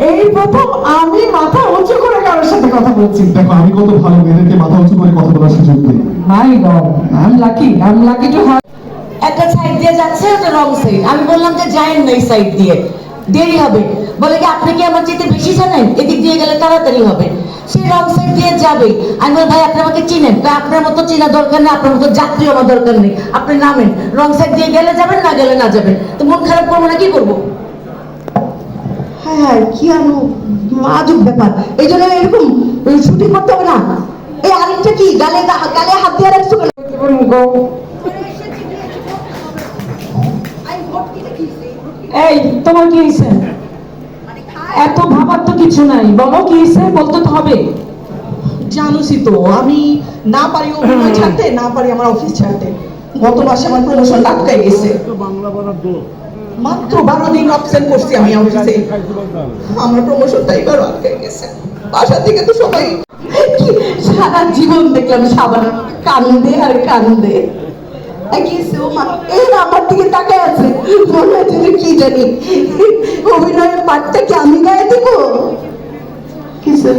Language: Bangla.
এই প্রথম আমি মাথা উঁচু করে কারোর সাথে কথা বলছি। দেখো আমি কত ভালো, মেয়েদেরকে মাথা উঁচু করে কথা বলার সুযোগ দিই। My god, I am lucky to have. একটা সাইড দিয়ে যাচ্ছে, ওটা রং সাইড। আমি বললাম যে যায়েন না এই সাইড দিয়ে, দেরি হবে। বলে কি আপনি কি আমার চেয়ে বেশি জানেন, এদিক দিয়ে গেলে তাড়াতাড়ি হবে। সে রং সাইড দিয়ে যাবে। আমি বলি ভাই আপনি আমাকে চিনেন? আপনার মতো চেনা দরকার নেই, আপনার মতো যাত্রী আমার দরকার নেই, আপনি নামেন। রং সাইড দিয়ে গেলে যাবেন, না গেলে না যাবেন। তো মন খারাপ করবো না, কি করবো? হ্যাঁ হ্যাঁ, কি আজব ব্যাপার। এই জন্য এরকম শুটিং করতে হবে না। এই আরেকটা কি, গালে গালে হাত দিয়ে রাখছো কেন? এই তোমার কি হয়েছে? এত ভাবার তো কিছু নাই, বলো কি হয়েছে, বলতে তো হবে। জানোসই তো আমি না পারি অভিনয় ছাড়তে, না পারি আমার অফিস ছাড়তে। গত মাসে আমার প্রমোশন আটকাই গেছে। মাত্র 12 দিন অবসেন্ট করছি আমি অফিসে, আমার প্রমোশনটা এবার আটকাই গেছে। বাসা থেকে তো সবাই কি সারা জীবন দেখলাম সাবান কান্দে আর কান্দে। আমার দিকে তাকায় আছে, মনে হচ্ছে যে কি জানি অভিনয়ের পার্টটা কি আমি গায়ে দেবো কিছু।